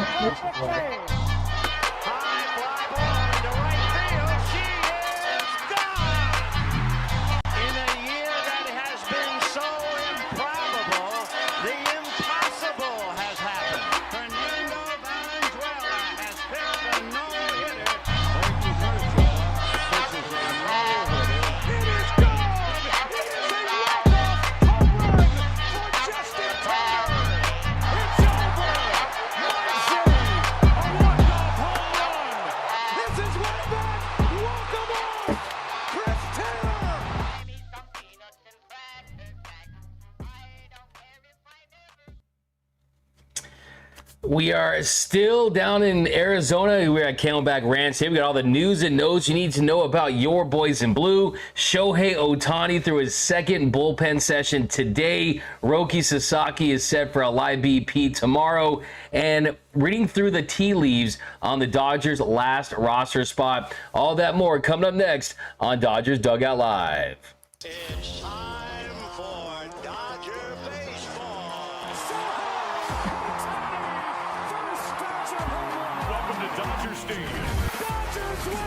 McKain. High fly ball into right field. She is gone. In a year that has been so improbable, the impossible has happened. Fernando Valenzuela has pitched a no-hitter. It is gone. It is a walk-off home run for Justin Turner. It's over. Marcy, a walk-off home run. This is way back. Welcome on, Chris Taylor. We are still down in Arizona. We're at Camelback Ranch. Here we got all the news and notes you need to know about your boys in blue. Shohei Ohtani through his second bullpen session today. Roki Sasaki is set for a live BP tomorrow. And reading through the tea leaves on the Dodgers' last roster spot. All that more coming up next on Dodgers Dugout Live. It's time for Dodger baseball. Welcome to Dodger Stadium. Dodgers win.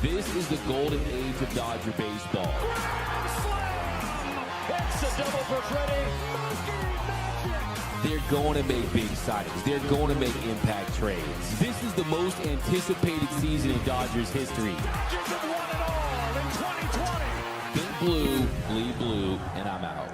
This is the golden age of Dodger baseball. Grand slam. It's a double for Freddie. Mookie Magic. They're going to make big signings. They're going to make impact trades. This is the most anticipated season in Dodgers history. Dodgers have won it all in 2020. Think blue, bleed blue, and I'm out.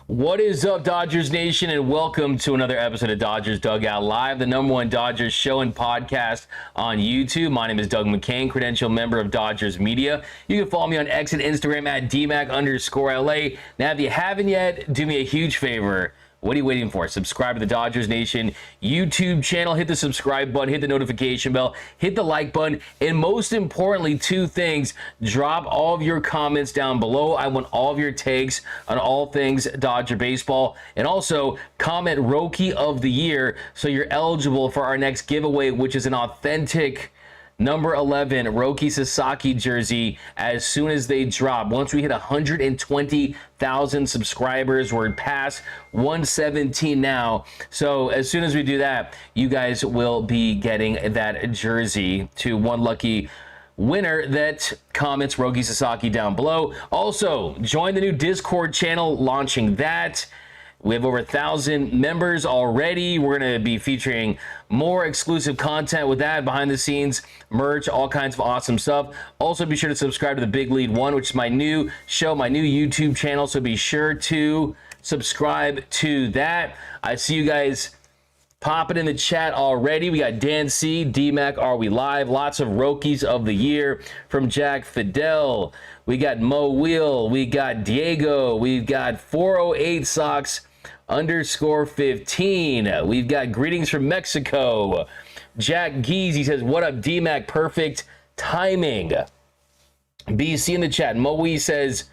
What is up, Dodgers Nation, and welcome to another episode of Dodgers Dugout Live, the #1 Dodgers show and podcast on YouTube. My name is Doug McKain, credential member of Dodgers Media. You can follow me on X and Instagram at DMAC_LA. Now, if you haven't yet, do me a huge favor. What are you waiting for? Subscribe to the Dodgers Nation YouTube channel. Hit the subscribe button. Hit the notification bell. Hit the like button. And most importantly, two things. Drop all of your comments down below. I want all of your takes on all things Dodger baseball. And also, comment Roki of the Year so you're eligible for our next giveaway, which is an authentic number 11 Roki Sasaki jersey as soon as they drop. Once we hit 120,000 subscribers, we're past 117 now. So as soon as we do that, you guys will be getting that jersey to one lucky winner that comments Roki Sasaki down below. Also, join the new Discord channel, launching that. We have over 1,000 members already. We're going to be featuring more exclusive content with that, behind the scenes, merch, all kinds of awesome stuff. Also, be sure to subscribe to the Big Lead One, which is my new show, my new YouTube channel. So be sure to subscribe to that. I see you guys popping in the chat already. We got Dan C, DMAC, Are We Live? Lots of Rokis of the Year from Jack Fidel. We got Mo Wheel. We got Diego. We've got 408 Sox _15. We've got greetings from Mexico. Jack Geese, he says, what up, DMAC? Perfect timing. BC in the chat. Moe says,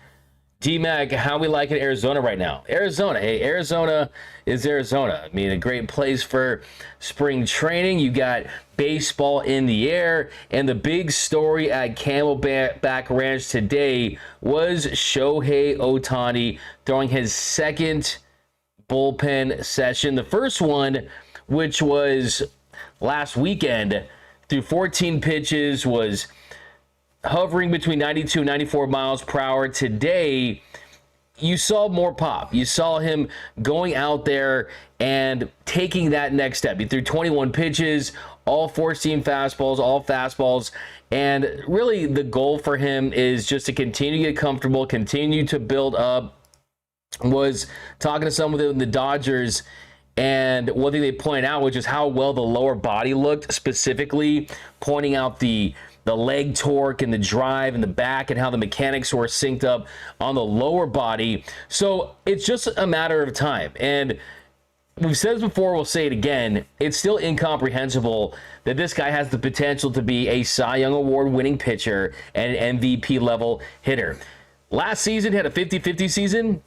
DMAC, how we like it in Arizona right now? Arizona. Hey, Arizona is Arizona. I mean, a great place for spring training. You got baseball in the air. And the big story at Camelback Ranch today was Shohei Ohtani throwing his second bullpen session. The first one, which was last weekend, through 14 pitches, was hovering between 92 and 94 miles per hour. Today, you saw more pop. You saw him going out there and taking that next step. He threw 21 pitches, all 14 fastballs, all fastballs. And really, the goal for him is just to continue to get comfortable, continue to build up. Was talking to someone in the Dodgers, and one thing they pointed out, which is how well the lower body looked, specifically pointing out the leg torque and the drive and the back and how the mechanics were synced up on the lower body. So it's just a matter of time. And we've said this before, we'll say it again. It's still incomprehensible that this guy has the potential to be a Cy Young Award winning pitcher and an MVP level hitter. Last season, he had a 50-50 season.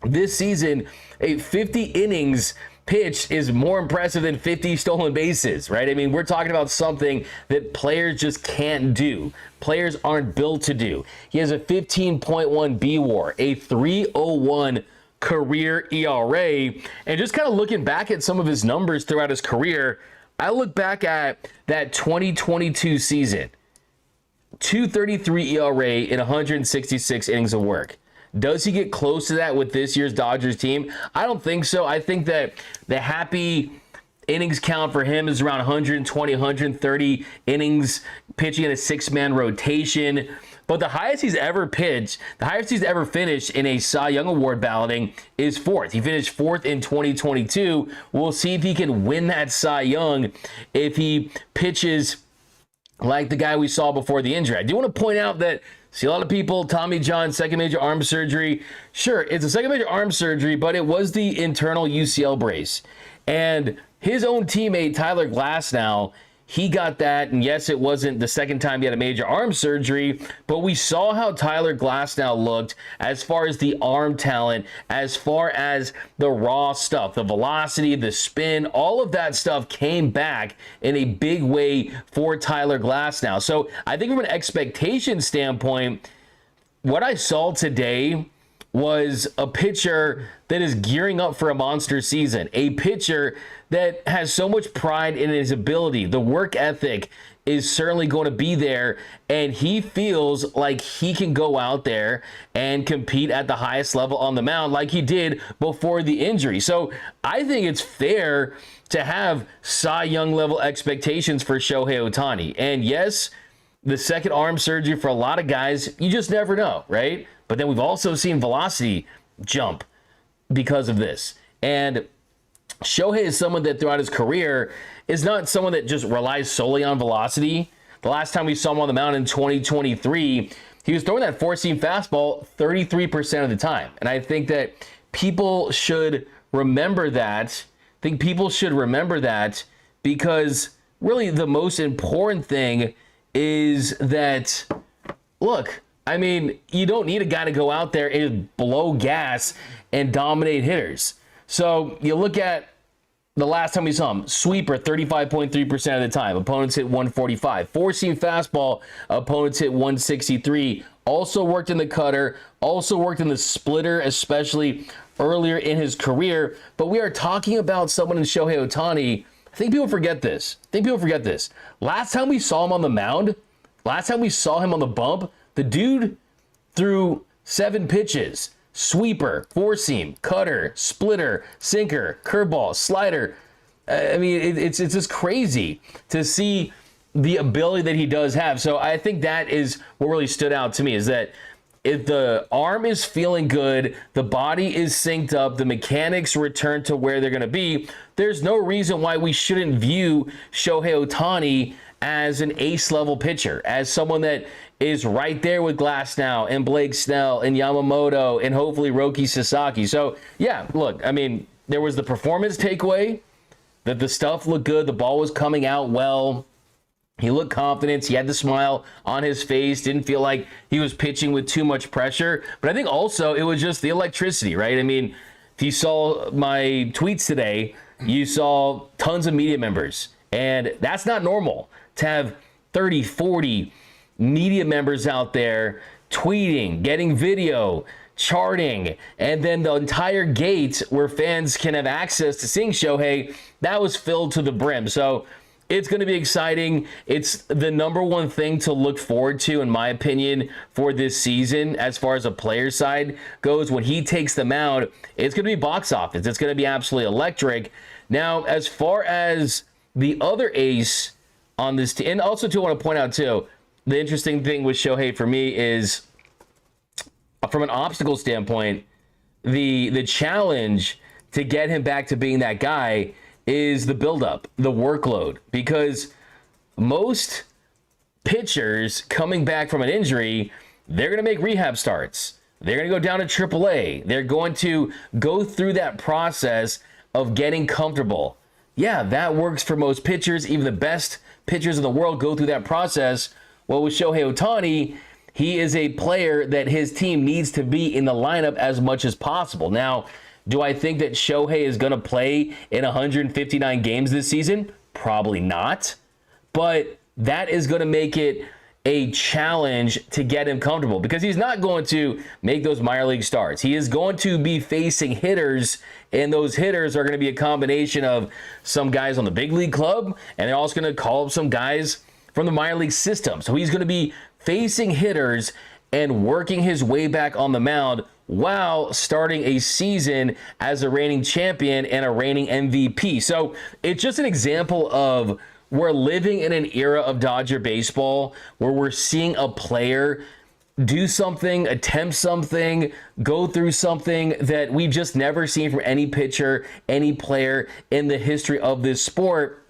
This season, a 50 innings pitched is more impressive than 50 stolen bases, right? I mean, we're talking about something that players just can't do. Players aren't built to do. He has a 15.1 B WAR, a 301 career ERA. And just kind of looking back at some of his numbers throughout his career, I look back at that 2022 season, 2.33 ERA in 166 innings of work. Does he get close to that with this year's Dodgers team? I don't think so. I think that the happy innings count for him is around 120, 130 innings pitching in a six-man rotation. But the highest he's ever pitched, the highest he's ever finished in a Cy Young Award balloting is fourth. He finished fourth in 2022. We'll see if he can win that Cy Young if he pitches like the guy we saw before the injury. I do want to point out that, see, a lot of people, Tommy John, second major arm surgery. Sure, it's a second major arm surgery, but it was the internal UCL brace. And his own teammate, Tyler Glasnow, he got that, and yes, it wasn't the second time he had a major arm surgery, but we saw how Tyler Glasnow looked as far as the arm talent, as far as the raw stuff, the velocity, the spin, all of that stuff came back in a big way for Tyler Glasnow. So I think from an expectation standpoint, what I saw today was a pitcher that is gearing up for a monster season, a pitcher that has so much pride in his ability. The work ethic is certainly going to be there, and he feels like he can go out there and compete at the highest level on the mound like he did before the injury. So I think it's fair to have Cy Young level expectations for Shohei Ohtani. And yes, the second arm surgery for a lot of guys, you just never know, right? But then we've also seen velocity jump because of this. And Shohei is someone that throughout his career is not someone that just relies solely on velocity. The last time we saw him on the mound in 2023, he was throwing that four-seam fastball 33% of the time. And I think that people should remember that. I think people should remember that because really the most important thing is that, look, I mean, you don't need a guy to go out there and blow gas and dominate hitters. So you look at the last time we saw him, sweeper 35.3% of the time. Opponents hit 145. Four-seam fastball, opponents hit 163. Also worked in the cutter, also worked in the splitter, especially earlier in his career. But we are talking about someone in Shohei Ohtani. I think people forget this. Last time we saw him on the mound, last time we saw him on the bump, the dude threw 7 pitches. Sweeper, four-seam, cutter, splitter, sinker, curveball, slider. I mean, it's just crazy to see the ability that he does have. So I think that is what really stood out to me, is that if the arm is feeling good, the body is synced up, the mechanics return to where they're going to be, there's no reason why we shouldn't view Shohei Ohtani as an ace-level pitcher, as someone that is right there with Glasnow and Blake Snell and Yamamoto and hopefully Roki Sasaki. So, yeah, look, I mean, there was the performance takeaway, that the stuff looked good, the ball was coming out well, he looked confident, he had the smile on his face, didn't feel like he was pitching with too much pressure. But I think also it was just the electricity, right? I mean, if you saw my tweets today, you saw tons of media members, and that's not normal to have 30, 40 media members out there tweeting, getting video, charting, and then the entire gate where fans can have access to seeing Shohei, that was filled to the brim. So it's going to be exciting. It's the number one thing to look forward to, in my opinion, for this season as far as a player side goes. When he takes the mound, it's going to be box office. It's going to be absolutely electric. Now, as far as the other ace on this team, and also too, I want to point out too, the interesting thing with Shohei for me is, from an obstacle standpoint, the challenge to get him back to being that guy is the buildup, the workload, because most pitchers coming back from an injury, they're going to make rehab starts. They're going to go down to AAA. They're going to go through that process of getting comfortable. Yeah, that works for most pitchers. Even the best pitchers in the world go through that process. Well, with Shohei Ohtani, he is a player that his team needs to be in the lineup as much as possible. Now, do I think that Shohei is going to play in 159 games this season? Probably not. But that is going to make it a challenge to get him comfortable, because he's not going to make those minor league starts. He is going to be facing hitters, and those hitters are going to be a combination of some guys on the big league club, and they're also going to call up some guys from the minor league system. So he's going to be facing hitters and working his way back on the mound while starting a season as a reigning champion and a reigning MVP. So it's just an example of we're living in an era of Dodger baseball where we're seeing a player do something, attempt something, go through something that we've just never seen from any pitcher, any player in the history of this sport.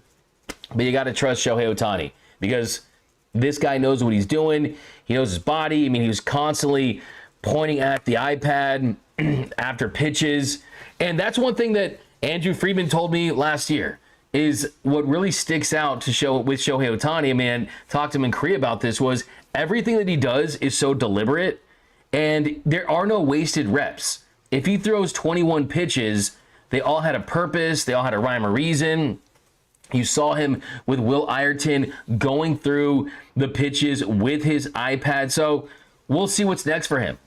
But you got to trust Shohei Ohtani, because this guy knows what he's doing. He knows his body. I mean, he was constantly pointing at the iPad after pitches. And that's one thing that Andrew Friedman told me last year, is what really sticks out with Shohei Ohtani. I mean, talked to him in Korea about this, was everything that he does is so deliberate, and there are no wasted reps. If he throws 21 pitches, they all had a purpose. They all had a rhyme or reason. You saw him with Will Ireton going through the pitches with his iPad. So we'll see what's next for him.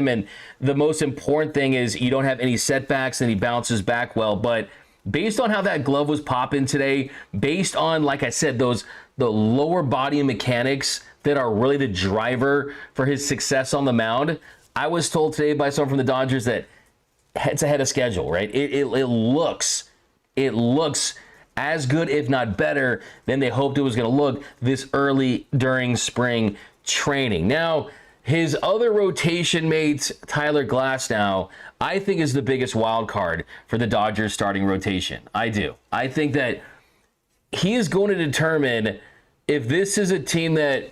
And the most important thing is you don't have any setbacks and he bounces back well. But based on how that glove was popping today, based on, like I said, the lower body mechanics that are really the driver for his success on the mound, I was told today by someone from the Dodgers that it's ahead of schedule, right? It looks as good, if not better, than they hoped it was going to look this early during spring training. Now, his other rotation mate, Tyler Glasnow, I think is the biggest wild card for the Dodgers starting rotation. I do. I think that he is going to determine if this is a team that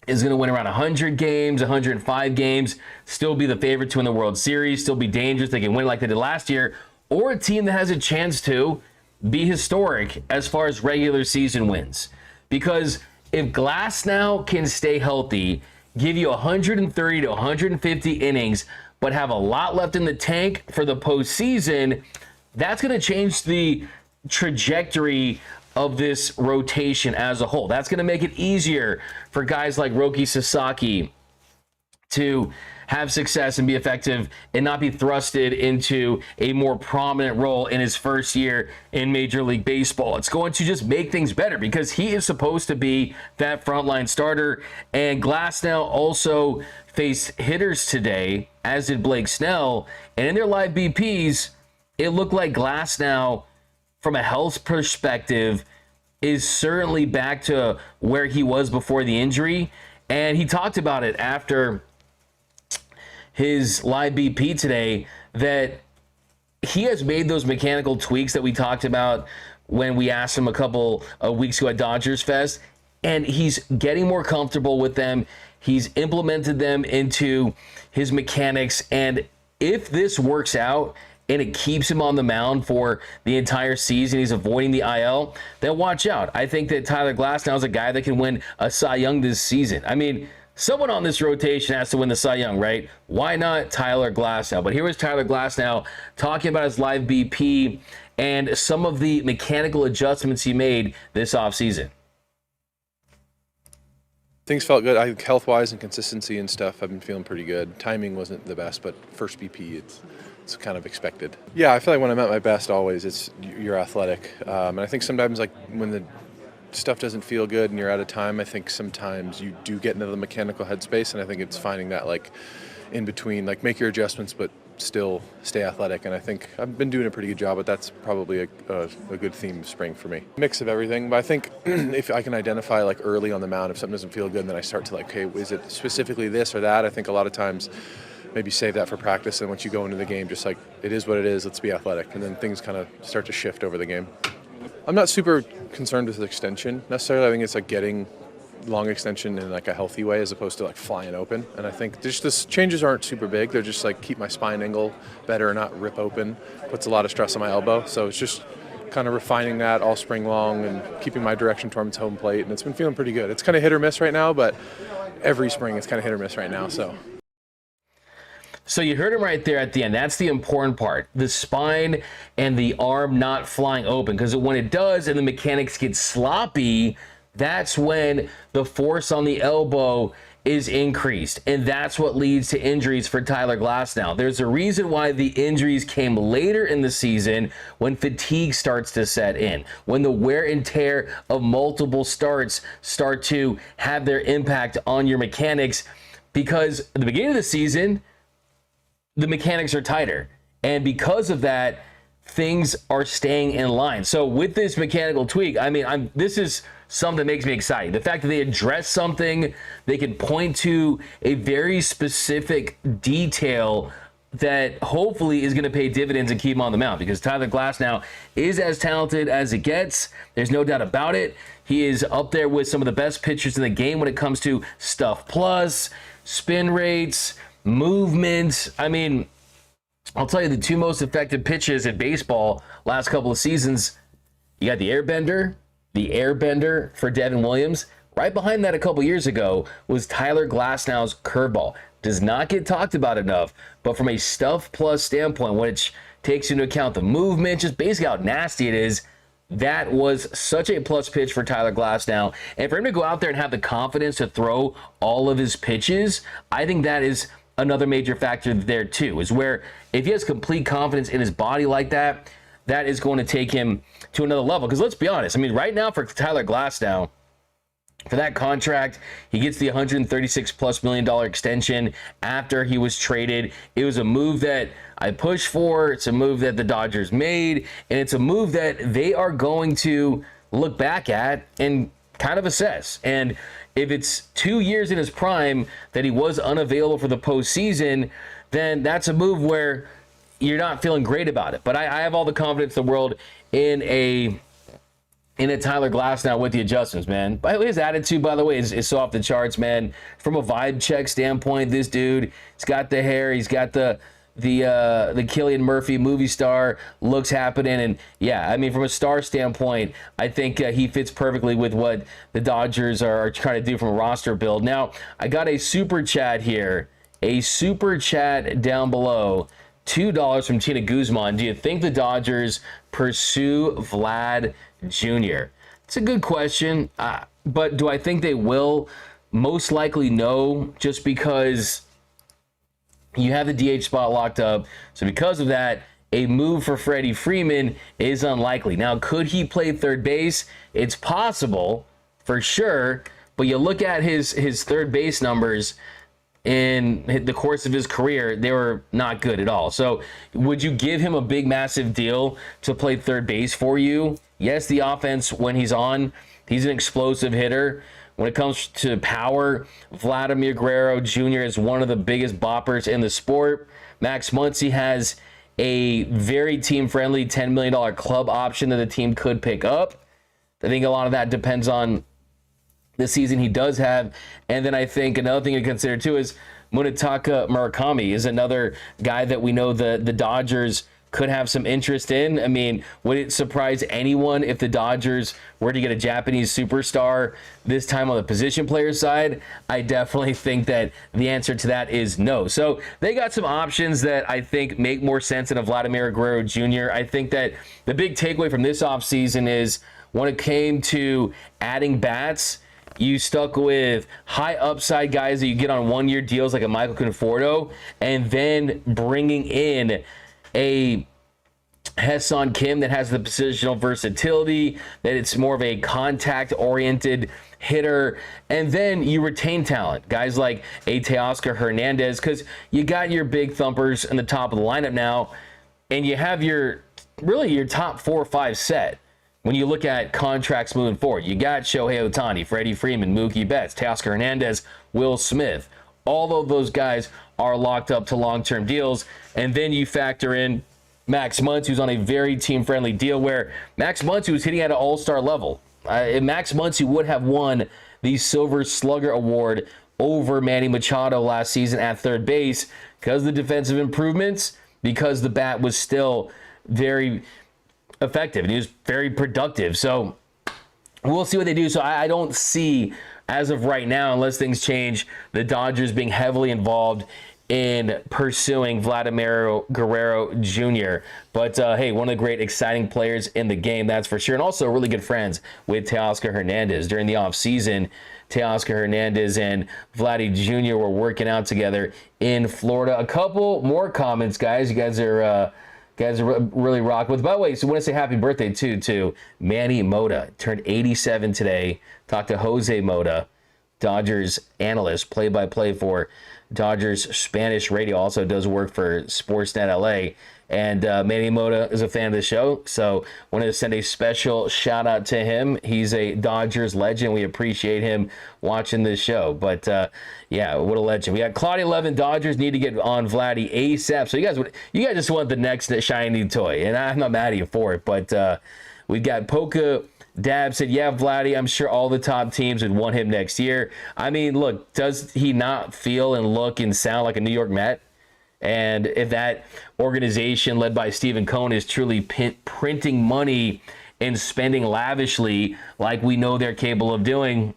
is going to win around 100 games, 105 games, still be the favorite to win the World Series, still be dangerous, they can win like they did last year, or a team that has a chance to be historic as far as regular season wins. Because if Glasnow can stay healthy, give you 130 to 150 innings, but have a lot left in the tank for the postseason, that's going to change the trajectory of this rotation as a whole. That's going to make it easier for guys like Roki Sasaki to have success and be effective and not be thrusted into a more prominent role in his first year in Major League Baseball. It's going to just make things better because he is supposed to be that frontline starter. And Glasnow also faced hitters today, as did Blake Snell. And in their live BPs, it looked like Glasnow, from a health perspective, is certainly back to where he was before the injury. And he talked about it after his live BP today, that he has made those mechanical tweaks that we talked about when we asked him a couple of weeks ago at Dodgers Fest, and he's getting more comfortable with them. He's implemented them into his mechanics, and if this works out and it keeps him on the mound for the entire season, he's avoiding the IL, then watch out. I think that Tyler Glasnow is a guy that can win a Cy Young this season. I mean, someone on this rotation has to win the Cy Young, right? Why not Tyler Glasnow? But here was Tyler Glasnow talking about his live BP and some of the mechanical adjustments he made this offseason. Things felt good. Health-wise and consistency and stuff, I've been feeling pretty good. Timing wasn't the best, but first BP, it's kind of expected. Yeah, I feel like when I'm at my best always, you're athletic. And I think sometimes, like, when the stuff doesn't feel good and you're out of time, I think sometimes you do get into the mechanical headspace, and I think it's finding that, like, in between, like, make your adjustments but still stay athletic. And I think I've been doing a pretty good job, but that's probably a good theme of spring for me. Mix of everything, but I think if I can identify, like, early on the mound, if something doesn't feel good, and then I start to, like, okay, is it specifically this or that? I think a lot of times maybe save that for practice, and once you go into the game, just like, it is what it is, let's be athletic, and then things kind of start to shift over the game. I'm not super concerned with extension necessarily. I think it's like getting long extension in like a healthy way as opposed to like flying open. And I think just the changes aren't super big. They're just like keep my spine angle better, not rip open. Puts a lot of stress on my elbow. So it's just kind of refining that all spring long and keeping my direction towards home plate. And it's been feeling pretty good. It's kind of hit or miss right now, but every spring it's kind of hit or miss right now. So you heard him right there at the end. That's the important part. The spine and the arm not flying open. Because when it does and the mechanics get sloppy, that's when the force on the elbow is increased, and that's what leads to injuries for Tyler Glasnow. There's a reason why the injuries came later in the season, when fatigue starts to set in, when the wear and tear of multiple starts start to have their impact on your mechanics, because at the beginning of the season, the mechanics are tighter, and because of that, things are staying in line. So with this mechanical tweak, I mean, this is something that makes me excited. The fact that they address something, they can point to a very specific detail that hopefully is going to pay dividends and keep him on the mound, because Tyler Glasnow is as talented as it gets. There's no doubt about it. He is up there with some of the best pitchers in the game when it comes to stuff plus, spin rates, movement. I mean, I'll tell you the two most effective pitches in baseball last couple of seasons. You got the airbender for Devin Williams. Right behind that a couple years ago was Tyler Glasnow's curveball. Does not get talked about enough, but from a stuff plus standpoint, which takes into account the movement, just basically how nasty it is, that was such a plus pitch for Tyler Glasnow. And for him to go out there and have the confidence to throw all of his pitches, I think that is another major factor there too, is where if he has complete confidence in his body like that, that is going to take him to another level. Because let's be honest, I mean, right now for Tyler Glasnow, for that contract, he gets the $136+ million extension after he was traded. It was a move that I pushed for. It's a move that the Dodgers made, and it's a move that they are going to look back at and kind of assess. And if it's 2 years in his prime that he was unavailable for the postseason, then that's a move where you're not feeling great about it. But I have all the confidence in the world in a Tyler Glasnow with the adjustments, man. By the way, his attitude, by the way, is so off the charts, man. From a vibe check standpoint, this dude, he's got the hair, he's got the Cillian Murphy movie star looks happening. And yeah, I mean, from a star standpoint, I think he fits perfectly with what the Dodgers are trying to do from a roster build. Now, I got a super chat here, a super chat down below. $2 from Tina Guzman. Do you think the Dodgers pursue Vlad Jr.? It's a good question, but do I think they will? Most likely no, just because you have the DH spot locked up. So because of that, a move for Freddie Freeman is unlikely. Now, could he play third base? It's possible, for sure, but you look at his third base numbers in the course of his career, they were not good at all. So would you give him a big, massive deal to play third base for you? Yes, the offense, when he's on, he's an explosive hitter. When it comes to power, Vladimir Guerrero Jr. is one of the biggest boppers in the sport. Max Muncy has a very team-friendly $10 million club option that the team could pick up. I think a lot of that depends on the season he does have. And then I think another thing to consider too is Munetaka Murakami is another guy that we know the Dodgers could have some interest in. I mean, would it surprise anyone if the Dodgers were to get a Japanese superstar this time on the position player side? I definitely think that the answer to that is no. So they got some options that I think make more sense than a Vladimir Guerrero Jr. I think that the big takeaway from this offseason is when it came to adding bats, you stuck with high upside guys that you get on one-year deals like a Michael Conforto, and then bringing in a Hae-Sung Kim that has the positional versatility, that it's more of a contact-oriented hitter, and then you retain talent. Guys like a Teoscar Hernandez, because you got your big thumpers in the top of the lineup now, and you have your top 4 or 5 set. When you look at contracts moving forward, you got Shohei Ohtani, Freddie Freeman, Mookie Betts, Teoscar Hernandez, Will Smith. All of those guys are locked up to long-term deals. And then you factor in Max Muncy, who's on a very team-friendly deal, where Max Muncy was hitting at an all-star level. Max Muncy would have won the Silver Slugger Award over Manny Machado last season at third base because of the defensive improvements, because the bat was still very effective and he was very productive. So we'll see what they do. So I don't see, as of right now, unless things change, the Dodgers being heavily involved in pursuing Vladimir Guerrero Jr. But hey, one of the great, exciting players in the game, that's for sure. And also really good friends with Teoscar Hernandez. During the offseason, Teoscar Hernandez and Vladdy Jr. were working out together in Florida. A couple more comments, guys. You guys are really rocking with. By the way, so I want to say happy birthday to Manny Mota. Turned 87 today. Talked to Jose Mota, Dodgers analyst, play-by-play for Dodgers Spanish radio, also does work for Sportsnet LA. And Manny Mota is a fan of the show, so wanted to send a special shout out to him. He's a Dodgers legend. We appreciate him watching this show. But yeah, what a legend. We got Claudia 11. Dodgers need to get on Vladdy ASAP. So you guys just want the next shiny toy, and I'm not mad at you for it. But we got Polka Dab said, yeah, Vladdy, I'm sure all the top teams would want him next year. I mean, look, does he not feel and look and sound like a New York Met? And if that organization led by Stephen Cohen is truly printing money and spending lavishly like we know they're capable of doing,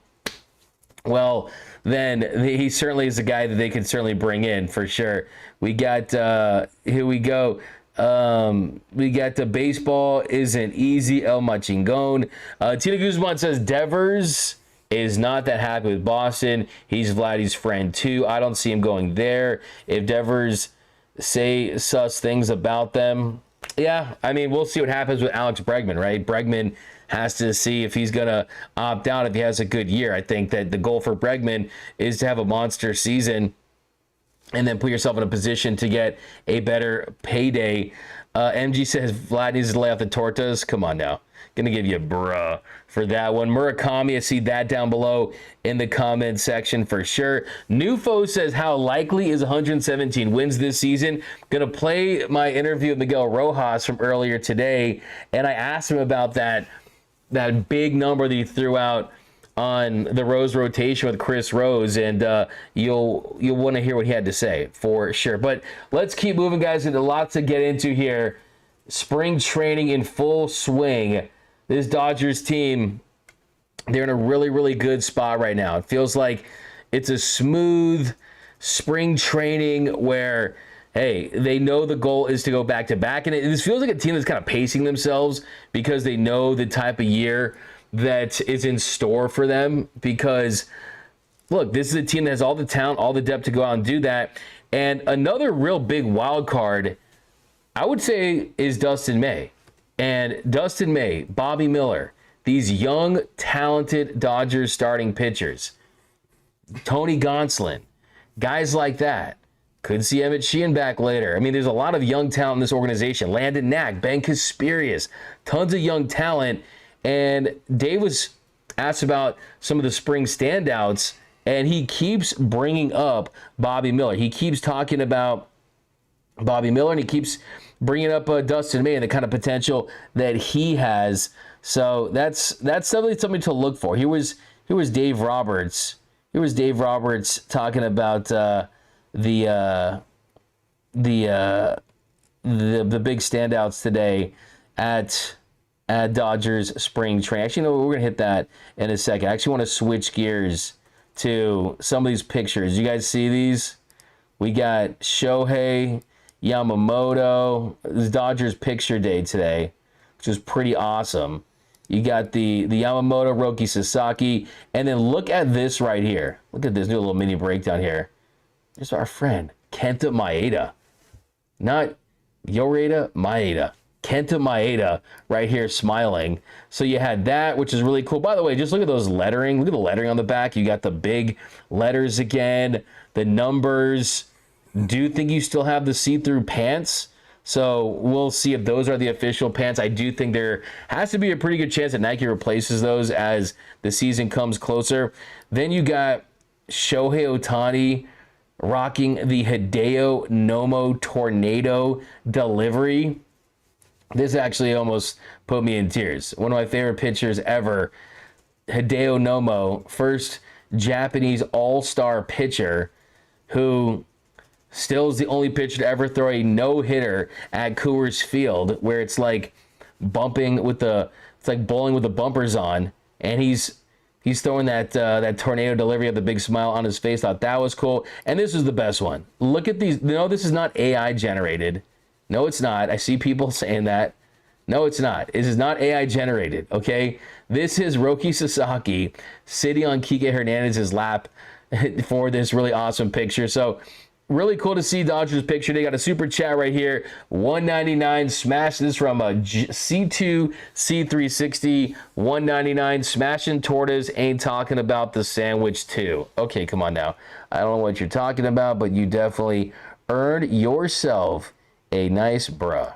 well, then he certainly is a guy that they can certainly bring in for sure. We got, here we go. We got the baseball isn't easy. El Machingon. Tina Guzman says Devers is not that happy with Boston. He's Vladdy's friend too. I don't see him going there. If Devers say sus things about them, yeah, I mean, we'll see what happens with Alex Bregman, right? Bregman has to see if he's going to opt out if he has a good year. I think that the goal for Bregman is to have a monster season and then put yourself in a position to get a better payday. MG says Vlad needs to lay off the tortas. Come on now. Gonna give you a bruh for that one. Murakami, I see that down below in the comment section for sure. Nufo says, how likely is 117 wins this season? Gonna play my interview with Miguel Rojas from earlier today, and I asked him about that big number that he threw out on the Rose rotation with Chris Rose, and you'll want to hear what he had to say for sure. But let's keep moving, guys. There's a lot to get into here. Spring training in full swing. This Dodgers team, they're in a really, really good spot right now. It feels like it's a smooth spring training where, hey, they know the goal is to go back-to-back. And this feels like a team that's kind of pacing themselves because they know the type of year that is in store for them. Because, look, this is a team that has all the talent, all the depth to go out and do that. And another real big wild card, I would say, is Dustin May. And Dustin May, Bobby Miller, these young, talented Dodgers starting pitchers, Tony Gonsolin, guys like that. Could see Emmett Sheehan back later. I mean, there's a lot of young talent in this organization. Landon Knack, Ben Kasperius, tons of young talent. And Dave was asked about some of the spring standouts, and he keeps bringing up Bobby Miller. He keeps talking about Bobby Miller, and he keeps bringing up Dustin May and the kind of potential that he has. So that's definitely something to look for. Here was Dave Roberts. Here was Dave Roberts talking about the big standouts today at Dodgers spring training. Actually, no, we're gonna hit that in a second. I actually want to switch gears to some of these pictures. You guys see these? We got Shohei, Yamamoto. This is Dodgers picture day today, which is pretty awesome. You got the Yamamoto, Roki Sasaki, and then look at this right here. Look at this, do a little mini breakdown here. There's our friend, Kenta Maeda. Not Yoreda, Maeda. Kenta Maeda right here smiling. So you had that, which is really cool. By the way, just look at those lettering. Look at the lettering on the back. You got the big letters again, the numbers. Do you think you still have the see-through pants? So we'll see if those are the official pants. I do think there has to be a pretty good chance that Nike replaces those as the season comes closer. Then you got Shohei Ohtani rocking the Hideo Nomo Tornado delivery. This actually almost put me in tears. One of my favorite pitchers ever, Hideo Nomo, first Japanese all-star pitcher who still is the only pitcher to ever throw a no-hitter at Coors Field, where it's like bumping with it's like bowling with the bumpers on, and he's He's throwing that tornado delivery of the big smile on his face. Thought that was cool. And this is the best one. Look at these. No, this is not AI generated. No, it's not. I see people saying that. No, it's not. This is not AI generated, okay? This is Roki Sasaki sitting on Kike Hernandez's lap for this really awesome picture. So really cool to see Dodgers picture. They got a super chat right here. 199. Smash this from a C2 C360. 199. Smashing tortas. Ain't talking about the sandwich too. Okay, come on now. I don't know what you're talking about, but you definitely earned yourself a nice bruh.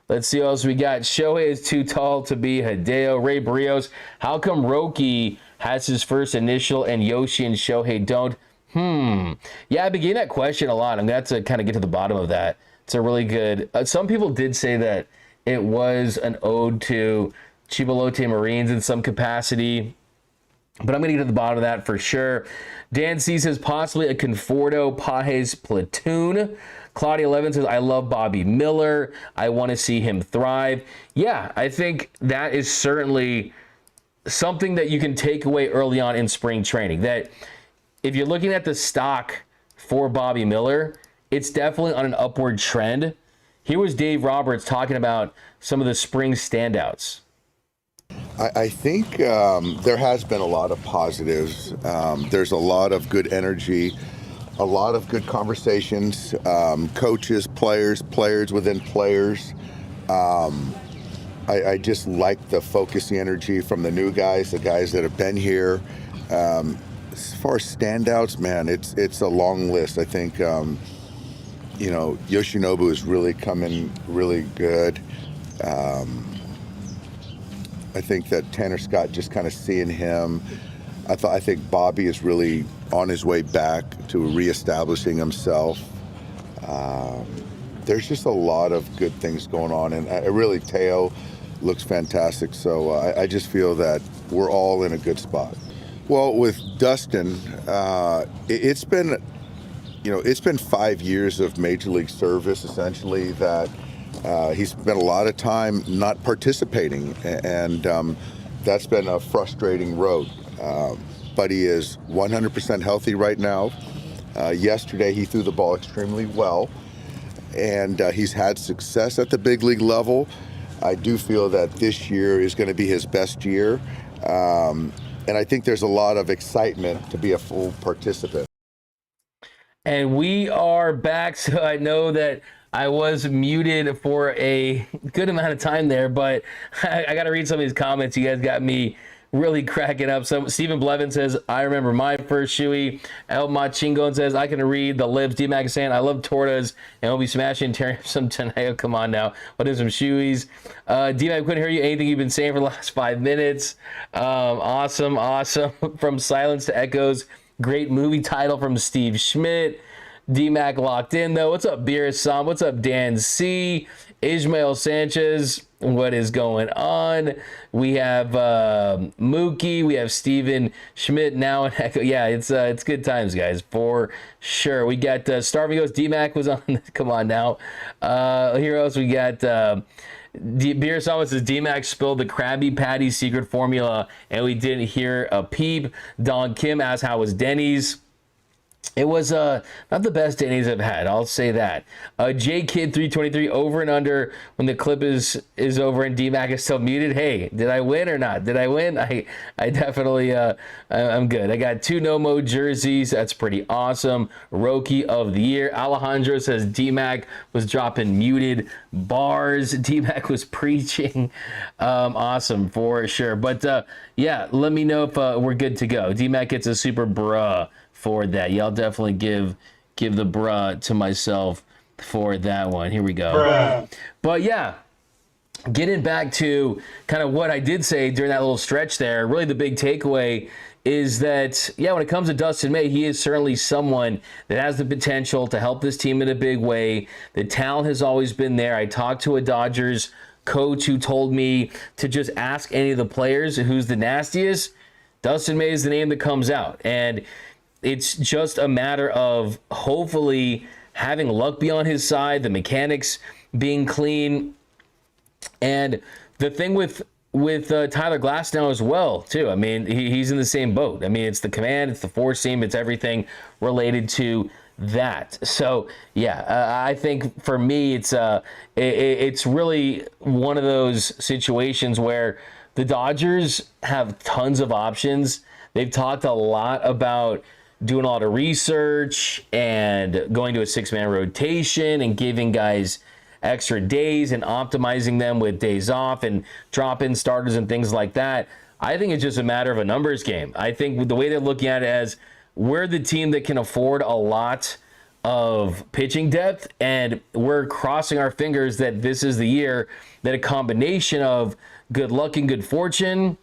Let's see what else we got. Shohei is too tall to be Hideo. Ray Barrios. How come Roki has his first initial and Yoshi and Shohei don't? Yeah, I've been getting that question a lot. I'm going to have to kind of get to the bottom of that. It's a really good... some people did say that it was an ode to Chibolote Marines in some capacity, but I'm going to get to the bottom of that for sure. Dan C says possibly a Conforto Pages platoon. Claudia 11 says, I love Bobby Miller. I want to see him thrive. Yeah, I think that is certainly something that you can take away early on in spring training. That if you're looking at the stock for Bobby Miller, it's definitely on an upward trend. Here was Dave Roberts talking about some of the spring standouts. I think there has been a lot of positives. There's a lot of good energy, a lot of good conversations, coaches, players within players. I just like the focus, the energy from the new guys, the guys that have been here. As far as standouts, man, it's a long list. I think, Yoshinobu is really coming really good. I think that Tanner Scott, just kind of seeing him, I think Bobby is really on his way back to reestablishing himself. There's just a lot of good things going on, and really Teo looks fantastic. So I just feel that we're all in a good spot. Well, with Dustin, it's been 5 years of major league service, essentially, that he's spent a lot of time not participating, and that's been a frustrating road. But he is 100% healthy right now. Yesterday, he threw the ball extremely well, and he's had success at the big league level. I do feel that this year is going to be his best year. And I think there's a lot of excitement to be a full participant. And we are back. So I know that I was muted for a good amount of time there, but I got to read some of these comments. You guys got me really cracking up. So Stephen Blevin says, I remember my first shoey. El Machingon says, I can read the libs. D-Mac is saying, I love tortas and we'll be smashing tearing up some tonight. Oh, come on now. What is some shoeys? D-Mac, couldn't hear you. Anything you've been saying for the last 5 minutes. Awesome. From silence to echoes. Great movie title from Steve Schmidt. D-Mac locked in though. What's up, Beer Sam? What's up, Dan C? Ishmael Sanchez. What is going on? We have Mookie. We have Steven Schmidt now. And Echo. Yeah, it's good times, guys, for sure. We got Starving Ghost. D-Mac was on. Come on now. Here else we got Beer Sam says D-Mac spilled the Krabby Patty secret formula and we didn't hear a peep. Don Kim asked how was Denny's. It was not the best Denny's I've had. I'll say that. J Kid 323 over and under when the clip is over and D-Mac is still muted. Hey, did I win or not? Did I win? I definitely I'm good. I got 2 No-Mo jerseys. That's pretty awesome. Roki of the year. Alejandro says D-Mac was dropping muted bars. D-Mac was preaching. Awesome for sure. But yeah, let me know if we're good to go. D-Mac gets a super bruh for that. Y'all definitely give the bruh to myself for that one. Here we go. Bruh. But yeah, getting back to kind of what I did say during that little stretch there, really the big takeaway is that, yeah, when it comes to Dustin May, he is certainly someone that has the potential to help this team in a big way. The talent has always been there. I talked to a Dodgers coach who told me to just ask any of the players who's the nastiest. Dustin May is the name that comes out. And it's just a matter of hopefully having luck be on his side, the mechanics being clean. And the thing with Tyler Glasnow as well, too. I mean, he's in the same boat. I mean, it's the command, it's the four seam, it's everything related to that. So, yeah, I think for me, it's really one of those situations where the Dodgers have tons of options. They've talked a lot about doing a lot of research and going to a six-man rotation and giving guys extra days and optimizing them with days off and drop-in starters and things like that. I think it's just a matter of a numbers game. I think the way they're looking at it as we're the team that can afford a lot of pitching depth, and we're crossing our fingers that this is the year that a combination of good luck and good fortune,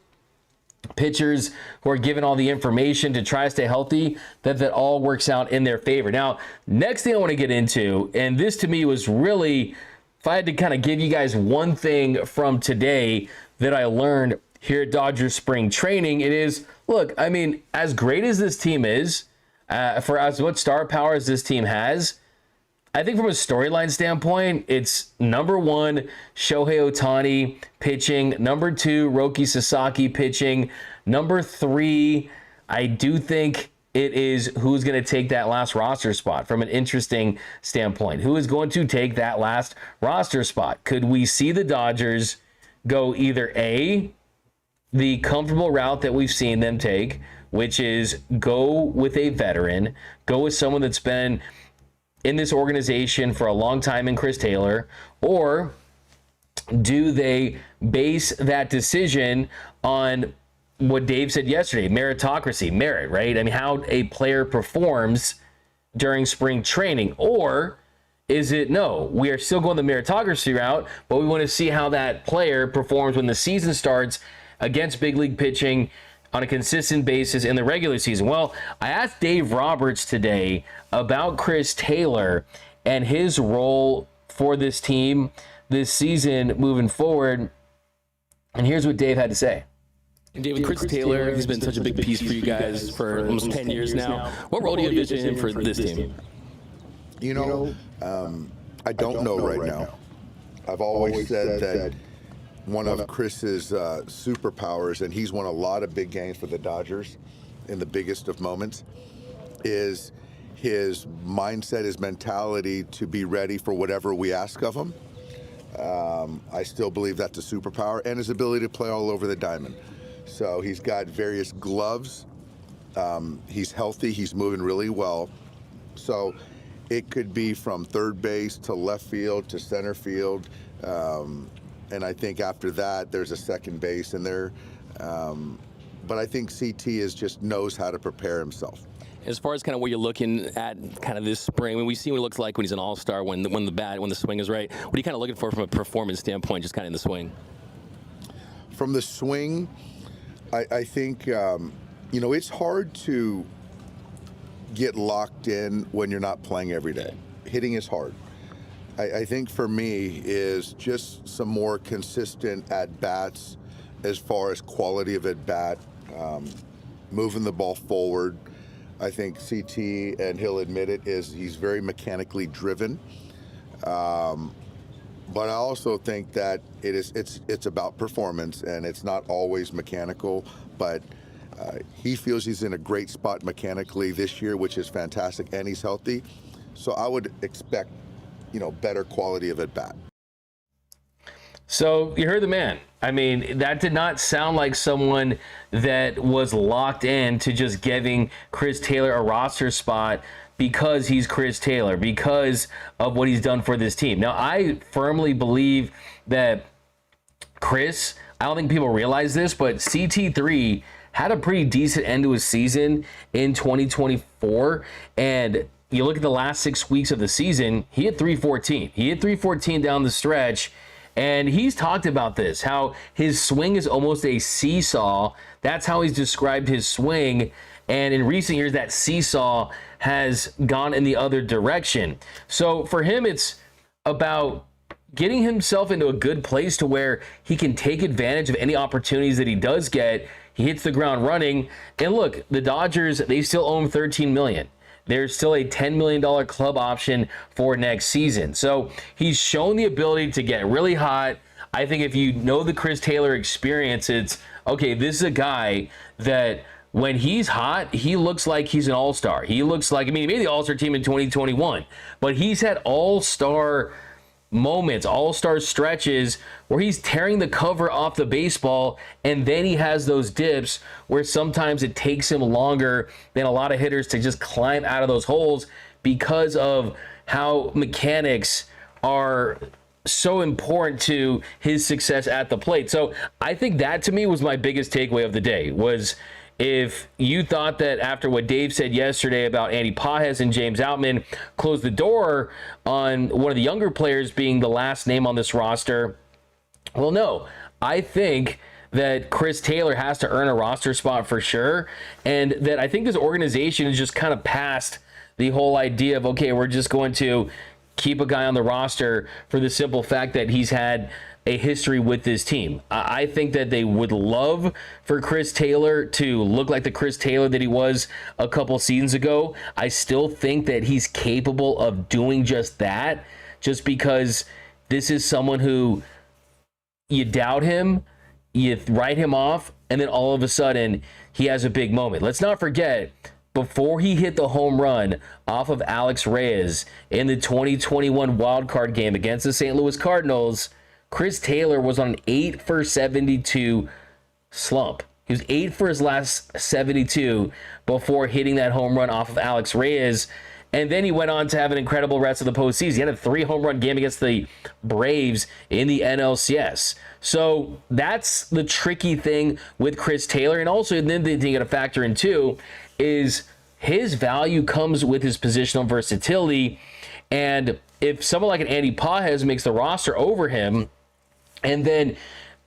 pitchers who are given all the information to try to stay healthy, that all works out in their favor. Now, next thing I want to get into, and this to me was really, if I had to kind of give you guys one thing from today that I learned here at Dodgers spring training, it is, look, I mean, as great as this team is, for as what star power as this team has, I think from a storyline standpoint, it's number one, Shohei Ohtani pitching. Number two, Roki Sasaki pitching. Number three, I do think it is who's going to take that last roster spot from an interesting standpoint. Who is going to take that last roster spot? Could we see the Dodgers go either A, the comfortable route that we've seen them take, which is go with a veteran, go with someone that's been in this organization for a long time in Chris Taylor, or do they base that decision on what Dave said yesterday, meritocracy, merit, right? I mean, how a player performs during spring training, or is it, no, we are still going the meritocracy route, but we want to see how that player performs when the season starts against big league pitching on a consistent basis in the regular season. Well, I asked Dave Roberts today about Chris Taylor and his role for this team this season moving forward. And here's what Dave had to say. David, Chris Taylor, he's been such a big piece for you guys for almost 10 years now. What role do you envision him for this team? You know, I don't know right now. I've always said that one of Chris's superpowers, and he's won a lot of big games for the Dodgers in the biggest of moments, is his mindset, his mentality to be ready for whatever we ask of him. I still believe that's a superpower, and his ability to play all over the diamond. So he's got various gloves. He's healthy. He's moving really well. So it could be from third base to left field to center field. And I think after that, there's a second base in there. But I think CT just knows how to prepare himself. As far as kind of what you're looking at kind of this spring, I mean, we see what he looks like when he's an all-star, when the swing is right. What are you kind of looking for from a performance standpoint, just kind of in the swing? From the swing, I think, it's hard to get locked in when you're not playing every day. Hitting is hard. I think for me is just some more consistent at-bats as far as quality of at-bat, moving the ball forward. I think CT, and he'll admit it, he's very mechanically driven. But I also think that it's about performance, and it's not always mechanical, but he feels he's in a great spot mechanically this year, which is fantastic, and he's healthy. So I would expect better quality of at-bat. So you heard the man. I mean, that did not sound like someone that was locked in to just giving Chris Taylor a roster spot because he's Chris Taylor, because of what he's done for this team. Now, I firmly believe that Chris, I don't think people realize this, but CT3 had a pretty decent end to his season in 2024, and you look at the last 6 weeks of the season, he hit 314. He hit 314 down the stretch, and he's talked about this, how his swing is almost a seesaw. That's how he's described his swing, and in recent years, that seesaw has gone in the other direction. So for him, it's about getting himself into a good place to where he can take advantage of any opportunities that he does get. He hits the ground running, and look, the Dodgers, they still owe him $13 million. There's still a $10 million club option for next season. So he's shown the ability to get really hot. I think if you know the Chris Taylor experience, it's, okay, this is a guy that when he's hot, he looks like he's an all-star. He looks like, I mean, he made the all-star team in 2021, but he's had all-star moments, all-star stretches where he's tearing the cover off the baseball, and then he has those dips where sometimes it takes him longer than a lot of hitters to just climb out of those holes because of how mechanics are so important to his success at the plate. So I think that, to me, was my biggest takeaway of the day. Was if you thought that after what Dave said yesterday about Andy Pages and James Outman closed the door on one of the younger players being the last name on this roster, well, no. I think that Chris Taylor has to earn a roster spot for sure, and that I think this organization is just kind of past the whole idea of, okay, we're just going to keep a guy on the roster for the simple fact that he's had a history with this team. I think that they would love for Chris Taylor to look like the Chris Taylor that he was a couple seasons ago. I still think that he's capable of doing just that, just because this is someone who you doubt him, you write him off, and then all of a sudden he has a big moment. Let's not forget, before he hit the home run off of Alex Reyes in the 2021 wildcard game against the St. Louis Cardinals, Chris Taylor was on an 8 for 72 slump. He was 8 for his last 72 before hitting that home run off of Alex Reyes. And then he went on to have an incredible rest of the postseason. He had a 3-home run game against the Braves in the NLCS. So that's the tricky thing with Chris Taylor. And also, then the thing you got to factor in too is his value comes with his positional versatility. And if someone like an Andy Pages makes the roster over him, and then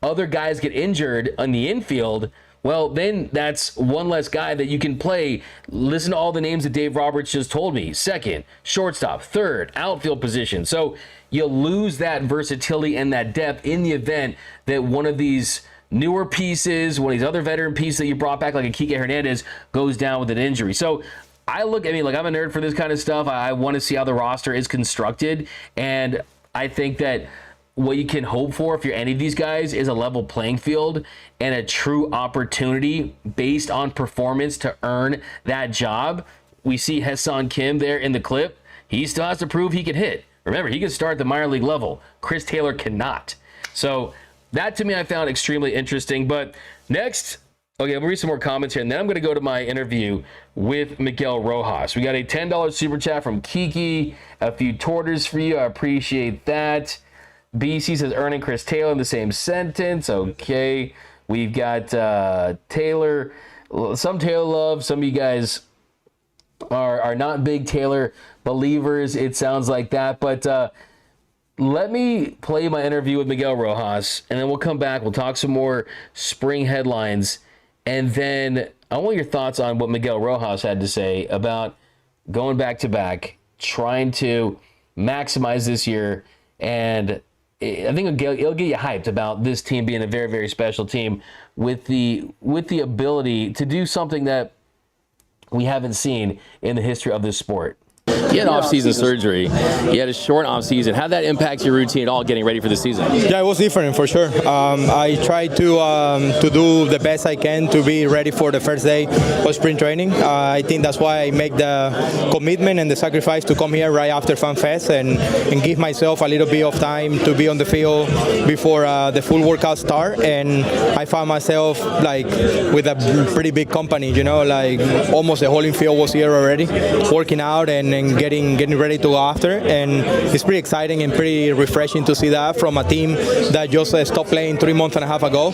other guys get injured on the infield, well, then that's one less guy that you can play. Listen to all the names that Dave Roberts just told me. Second, shortstop, third, outfield position. So you lose that versatility and that depth in the event that one of these newer pieces, one of these other veteran pieces that you brought back, like a Kike Hernandez, goes down with an injury. So I'm a nerd for this kind of stuff. I want to see how the roster is constructed. And I think that what you can hope for if you're any of these guys is a level playing field and a true opportunity based on performance to earn that job. We see Ha-Seong Kim there in the clip. He still has to prove he can hit. Remember, he can start at the minor league level. Chris Taylor cannot. So that, to me, I found extremely interesting. But next, okay, I'm going to read some more comments here, and then I'm going to go to my interview with Miguel Rojas. We got a $10 super chat from Kiki, a few torters for you. I appreciate that. BC says earning Chris Taylor in the same sentence. Okay. We've got Taylor. Some Taylor love. Some of you guys are not big Taylor believers. It sounds like that. But let me play my interview with Miguel Rojas, and then we'll come back. We'll talk some more spring headlines. And then I want your thoughts on what Miguel Rojas had to say about going back-to-back, trying to maximize this year, and I think it'll get you hyped about this team being a very, very special team with the ability to do something that we haven't seen in the history of this sport. You had off-season surgery. You had a short off-season. How did that impact your routine at all getting ready for the season? Yeah, it was different for sure. I tried to do the best I can to be ready for the first day of spring training. I think that's why I make the commitment and the sacrifice to come here right after Fan Fest and give myself a little bit of time to be on the field before the full workout start. And I found myself like with a pretty big company, like almost the whole infield was here already, working out and getting ready to go after, and it's pretty exciting and pretty refreshing to see that from a team that just stopped playing 3 months and a half ago.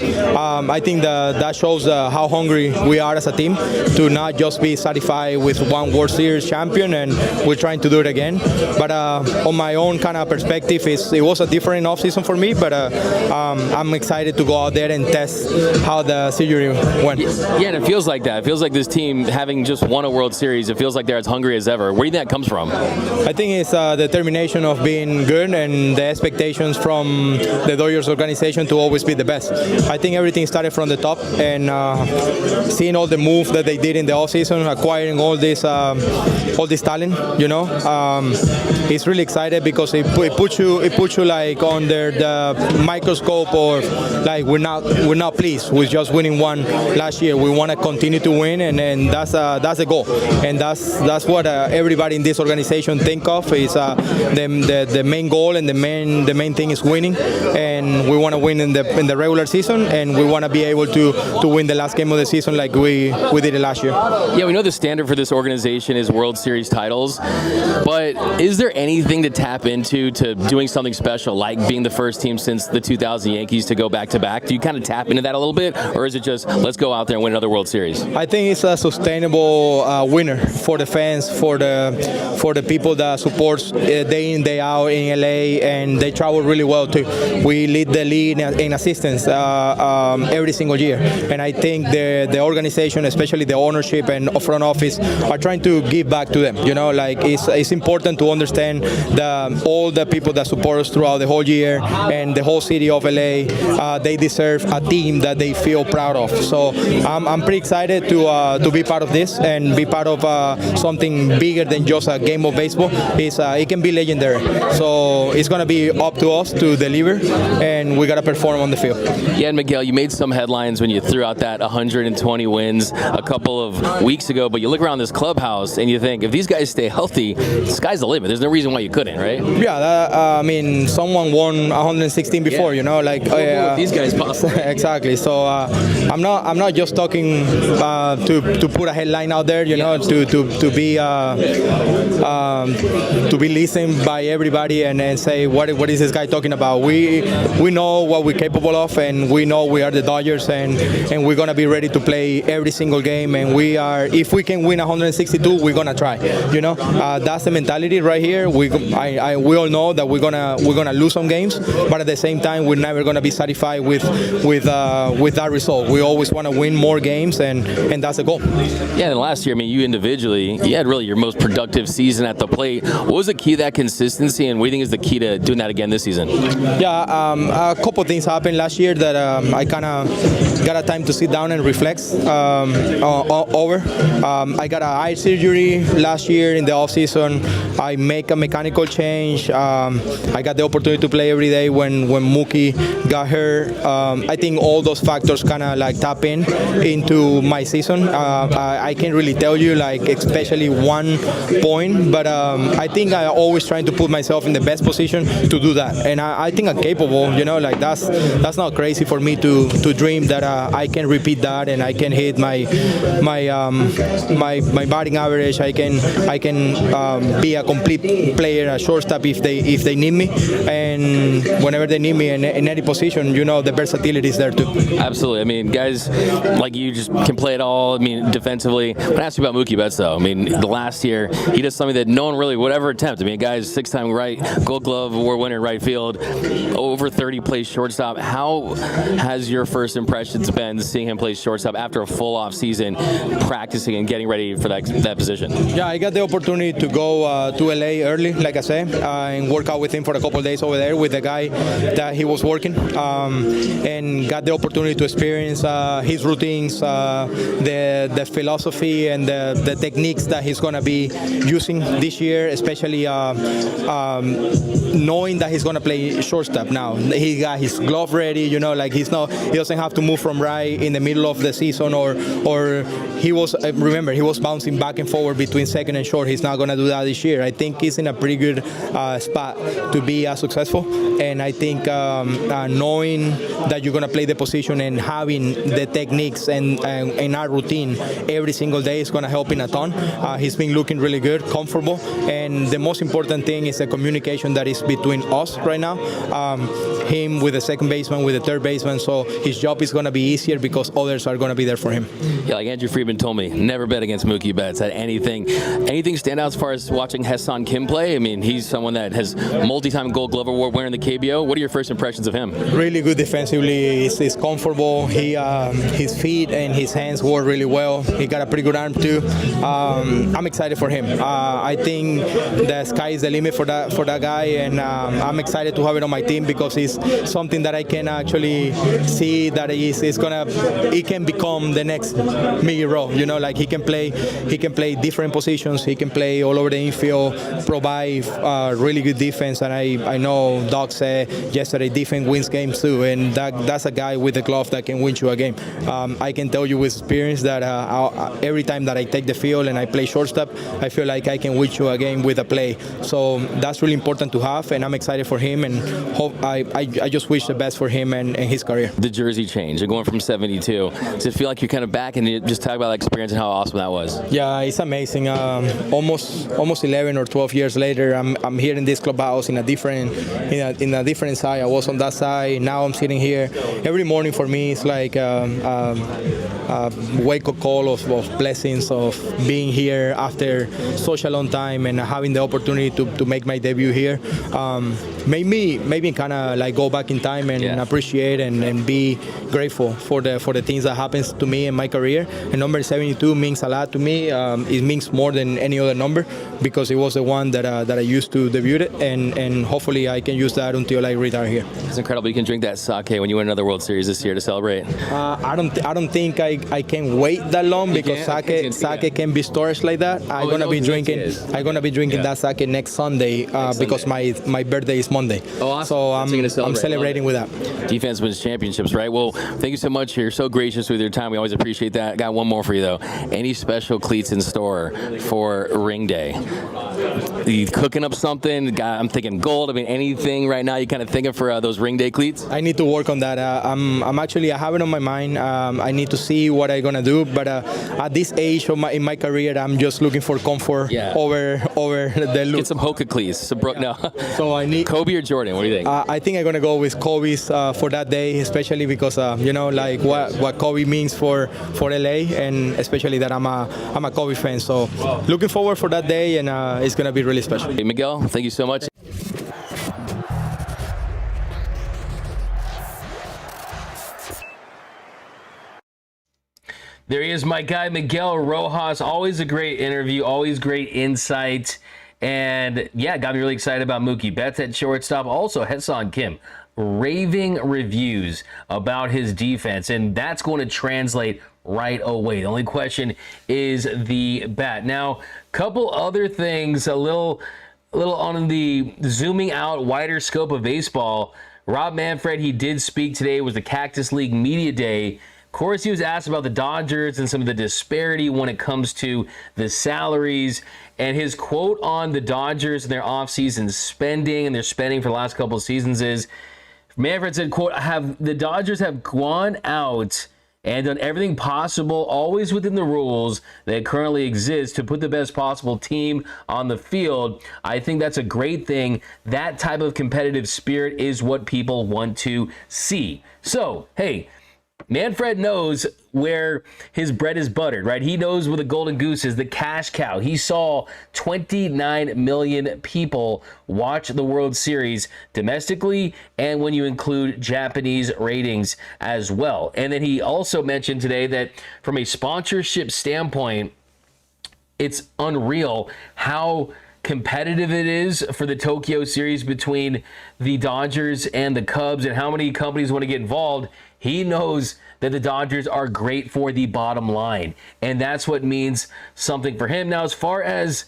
I think that shows how hungry we are as a team to not just be satisfied with one World Series champion, and we're trying to do it again. But on my own kind of perspective, it was a different offseason for me, but I'm excited to go out there and test how the surgery went. Yeah, and it feels like that. It feels like this team, having just won a World Series, it feels like they're as hungry as ever. Where do you think that comes comes from? I think it's the determination of being good and the expectations from the Dodgers organization to always be the best. I think everything started from the top, and seeing all the moves that they did in the offseason, acquiring all this talent, it's really excited because it puts you like under the microscope, or like we're not pleased with just winning one last year. We want to continue to win, and that's the goal, and that's what everybody in this organization think of is the main goal, and the main thing is winning, and we want to win in the regular season, and we want to be able to win the last game of the season like we did it last year. Yeah, we know the standard for this organization is World Series titles, but is there anything to tap into to doing something special, like being the first team since the 2000 Yankees to go back-to-back? Do you kind of tap into that a little bit, or is it just let's go out there and win another World Series? I think it's a sustainable winner for the fans, for the people that supports day in, day out in LA, and they travel really well too. We lead the league in assistance every single year, and I think the organization, especially the ownership and front office, are trying to give back to them. Like it's important to understand all the people that support us throughout the whole year and the whole city of LA. They deserve a team that they feel proud of. So I'm pretty excited to be part of this and be part of something bigger than just a game of baseball. It can be legendary. So it's going to be up to us to deliver, and we got to perform on the field. Yeah, and Miguel, you made some headlines when you threw out that 120 wins a couple of weeks ago, but you look around this clubhouse and you think, if these guys stay healthy, the sky's the limit. There's no reason why you couldn't, right? Yeah, I mean, someone won 116 before, these guys possible. Exactly. So I'm not just talking to put a headline out there, to be listened by everybody and say what is this guy talking about. We know what we're capable of, and we know we are the Dodgers, and we're gonna be ready to play every single game. And if we can win 162, we're gonna try. That's the mentality right here. We all know that we're gonna lose some games, but at the same time, we're never gonna be satisfied with that result. We always want to win more games, and that's the goal. Yeah, and last year, I mean, you individually, you had really your most productive season at the plate. What was the key to that consistency, and what do you think is the key to doing that again this season? Yeah, a couple things happened last year that I kind of got a time to sit down and reflect over. I got an eye surgery last year in the off season. I make a mechanical change. I got the opportunity to play every day when Mookie got hurt. I think all those factors kind of like tap into my season. I can't really tell you like especially one point, but I think I always trying to put myself in the best position to do that, and I think I'm capable. Like that's not crazy for me to dream that I can repeat that, and I can hit my batting average. I can be a complete player, a shortstop if they need me, and whenever they need me in any position, the versatility is there too. Absolutely. I mean, guys like you just can play it all. I mean, defensively. I want to ask you about Mookie Betts, though. I mean, the last year he does something that no one really would ever attempt. I mean, guys, 6-time Gold Glove award winner in right field, over 30 plays shortstop. How has your first impressions been seeing him play shortstop after a full off season, practicing and getting ready for that position? Yeah, I got the opportunity to go to LA early, like I said, and work out with him for a couple of days over there with the guy that he was working, and got the opportunity to experience his routines, the philosophy and the techniques that he's going to be using this year, especially knowing that he's going to play shortstop now. He got his glove ready, like he doesn't have to move from right in the middle of the season, or he was, remember, he was bouncing back and forward between second and short. He's not going to do that this year. I think he's in a pretty good spot to be successful, and I think knowing that you're going to play the position and having the techniques and our routine every single day is going to help him a ton. He's been looking really good, comfortable, and the most important thing is the communication that is between us right now. him with the second baseman, with the third baseman, so his job is going to be easier because others are going to be there for him. Yeah, like Andrew Friedman told me, never bet against Mookie Betts. Had anything stand out as far as watching Hassan Kim play? I mean, he's someone that has multi-time Gold Glove Award winner in the KBO. What are your first impressions of him? Really good defensively. He's comfortable. His feet and his hands work really well. He got a pretty good arm too. I'm excited for him. I think the sky is the limit for that guy, and I'm excited to have it on my team because it's something that I can actually see that he can become the next Miguel Rojas. You know, like he can play different positions. He can play all over the infield, provide really good defense, and I know Doc said yesterday defense wins games too, and that's a guy with a glove that can win you a game. I can tell you with experience that every time that I take the field and I play shortstop, I feel like I can win you a game with a play. So that's really important to have, and I'm excited for him, and I just wish the best for him and his career. The jersey change and going from 72. Does it feel like you're kind of back, and you just talk about that experience and how awesome that was? Yeah, it's amazing. Almost 11 or 12 years later, I'm here in this clubhouse in a different side. I was on that side. Now I'm sitting here. Every morning for me, it's like a wake-up call of blessings of being here after such a long time and having the opportunity to make my debut here. Maybe kind of like go back in time and appreciate and be grateful for the things that happens to me in my career. And number 72 means a lot to me. It means more than any other number because it was the one that I used to debut it, and hopefully I can use that until I retire here. It's incredible. You can drink that sake when you win another World Series this year to celebrate. I don't think I can wait that long because sake can be stored like that. I'm gonna be drinking that sake next Sunday because my birthday is Monday. Oh, awesome. So I'm celebrating with that. Defense wins championships, right? Well, thank you so much. You're so gracious with your time. We always appreciate that. Got one more for you though. Any special cleats in store for ring day? Are you cooking up something? I'm thinking gold. I mean, anything right now you kind of thinking for those ring day cleats? I need to work on that. I have it on my mind. I need to see what I'm gonna do. But at this age in my career, I'm just looking for comfort over the look. Get some Hoka cleats. No. So I need Kobe or Jordan. What do you think? I think I'm gonna go with Kobe's for that day, especially because like what Kobe means for LA, and especially that I'm a Kobe fan. So looking forward for that day, and it's gonna be really special. Hey, Miguel, thank you so much. There he is, my guy, Miguel Rojas. Always a great interview, always great insight. And yeah, got me really excited about Mookie Betts at shortstop. Also, Hassan Kim, raving reviews about his defense. And that's going to translate right away. The only question is the bat. Now, couple other things, a little on the zooming out, wider scope of baseball. Rob Manfred, he did speak today. It was the Cactus League Media Day. Of course, he was asked about the Dodgers and some of the disparity when it comes to the salaries. And his quote on the Dodgers and their offseason spending and their spending for the last couple of seasons is, Manfred said, quote, the Dodgers have gone out and done everything possible, always within the rules that currently exist, to put the best possible team on the field. I think that's a great thing. That type of competitive spirit is what people want to see. So, hey, Manfred knows where his bread is buttered, right? He knows where the golden goose is, the cash cow. He saw 29 million people watch the World Series domestically, and when you include Japanese ratings as well. And then he also mentioned today that from a sponsorship standpoint, it's unreal how competitive it is for the Tokyo series between the Dodgers and the Cubs and how many companies want to get involved. He knows that the Dodgers are great for the bottom line, and that's what means something for him. Now, as far as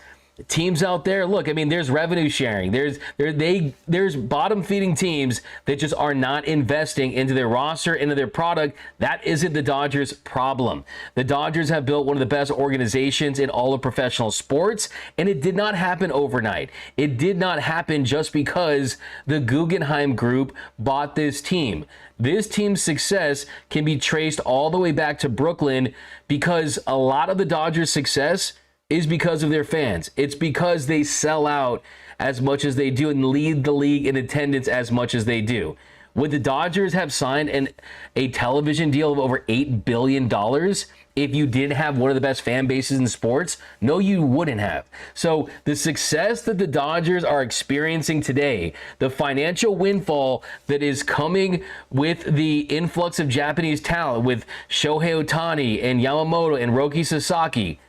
teams out there, look, I mean, there's revenue sharing. There's bottom feeding teams that just are not investing into their roster, into their product. That isn't the Dodgers' problem. The Dodgers have built one of the best organizations in all of professional sports, and it did not happen overnight. It did not happen just because the Guggenheim Group bought this team. This team's success can be traced all the way back to Brooklyn because a lot of the Dodgers' success is because of their fans. It's because they sell out as much as they do and lead the league in attendance as much as they do. Would the Dodgers have signed a television deal of over $8 billion if you didn't have one of the best fan bases in sports? No, you wouldn't have. So the success that the Dodgers are experiencing today, the financial windfall that is coming with the influx of Japanese talent with Shohei Ohtani and Yamamoto and Roki Sasaki,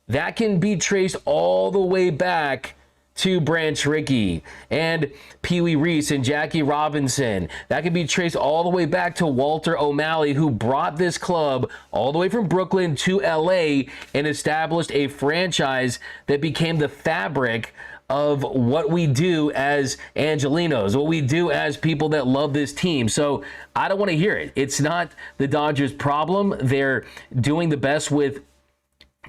that can be traced all the way back to Branch Rickey and Pee Wee Reese and Jackie Robinson. That can be traced all the way back to Walter O'Malley, who brought this club all the way from Brooklyn to LA and established a franchise that became the fabric of what we do as Angelinos, what we do as people that love this team. So I don't want to hear it. It's not the Dodgers' problem. They're doing the best with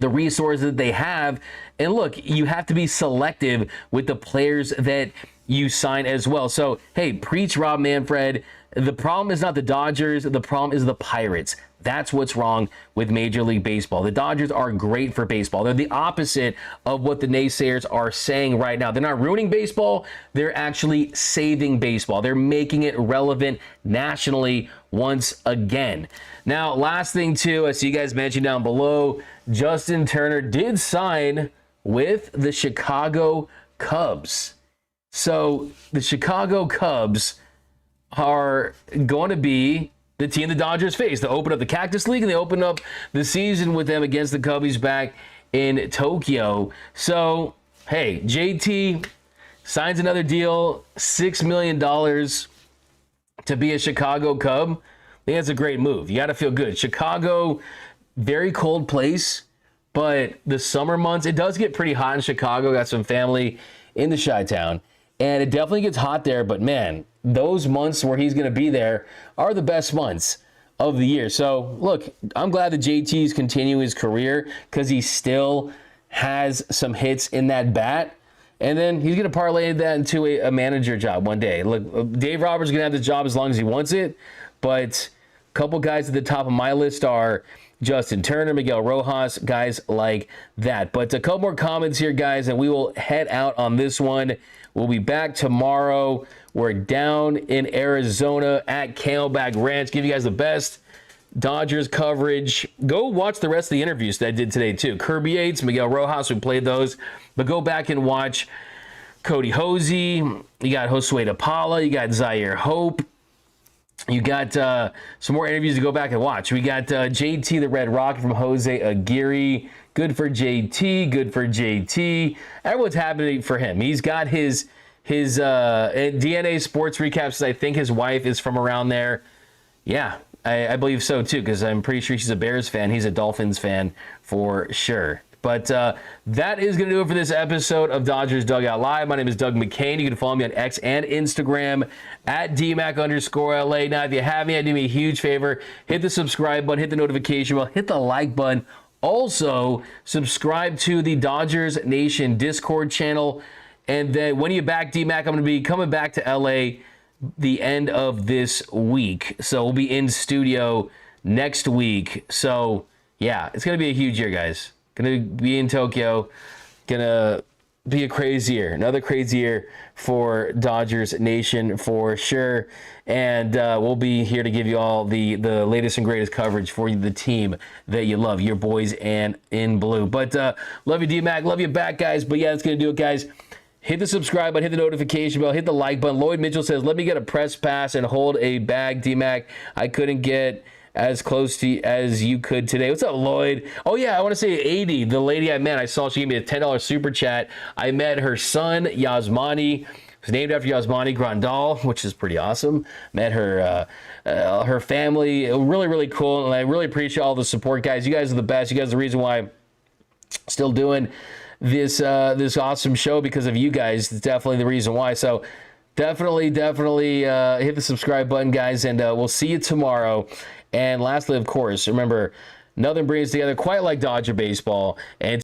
the resources that they have. And look, you have to be selective with the players that you sign as well. So, hey, preach Rob Manfred. The problem is not the Dodgers. The problem is the Pirates. That's what's wrong with Major League Baseball. The Dodgers are great for baseball. They're the opposite of what the naysayers are saying right now. They're not ruining baseball. They're actually saving baseball. They're making it relevant nationally once again. Now, last thing too, I see you guys mentioned down below, Justin Turner did sign with the Chicago Cubs. So the Chicago Cubs are going to be the team the Dodgers face. They open up the Cactus League and they open up the season with them against the Cubbies back in Tokyo. So, hey, JT signs another deal, $6 million to be a Chicago Cub. I think that's a great move. You got to feel good. Chicago, very cold place, but the summer months, it does get pretty hot in Chicago. Got some family in the Chi-Town, and it definitely gets hot there, but man, those months where he's going to be there are the best months of the year. So, look, I'm glad that JT's continuing his career because he still has some hits in that bat. And then he's going to parlay that into a manager job one day. Look, Dave Roberts is going to have the job as long as he wants it. But a couple guys at the top of my list are Justin Turner, Miguel Rojas, guys like that. But a couple more comments here, guys, and we will head out on this one. We'll be back tomorrow. We're down in Arizona at Camelback Ranch. Give you guys the best Dodgers coverage. Go watch the rest of the interviews that I did today, too. Kirby Yates, Miguel Rojas, we played those. But go back and watch Cody Hosey. You got Josue DePaula. You got Zaire Hope. You got some more interviews to go back and watch. We got JT the Red Rocket from Jose Aguirre. Good for JT. Good for JT. Everyone's happy for him. He's got his DNA Sports Recaps. I think his wife is from around there. Yeah, I believe so too, because I'm pretty sure she's a Bears fan. He's a Dolphins fan for sure. But that is going to do it for this episode of Dodgers Dugout Live. My name is Doug McKain. You can follow me on X and Instagram at DMAC_LA. Now, if you have me, do me a huge favor. Hit the subscribe button, hit the notification bell, hit the like button. Also, subscribe to the Dodgers Nation Discord channel. And then when you're back, DMAC, I'm going to be coming back to LA the end of this week. So we'll be in studio next week. So, yeah, it's going to be a huge year, guys. Going to be in Tokyo. Going to be a crazy year. Another crazy year for Dodgers Nation for sure. And we'll be here to give you all the latest and greatest coverage for the team that you love, your boys and in blue. But love you, D-Mac. Love you back, guys. But yeah, that's going to do it, guys. Hit the subscribe button, hit the notification bell, hit the like button. Lloyd Mitchell says, let me get a press pass and hold a bag, D-Mac. I couldn't get as close to as you could today. What's up, Lloyd? Oh, yeah, I want to say 80, the lady I met. I saw she gave me a $10 super chat. I met her son, Yasmani. It's named after Yasmani Grandal, which is pretty awesome. Met her her family. Really, really cool. And I really appreciate all the support, guys. You guys are the best. You guys are the reason why I'm still doing this awesome show, because of you guys. It's definitely the reason why. So definitely hit the subscribe button, guys, and we'll see you tomorrow. And lastly, of course, remember, nothing brings together quite like Dodger baseball. And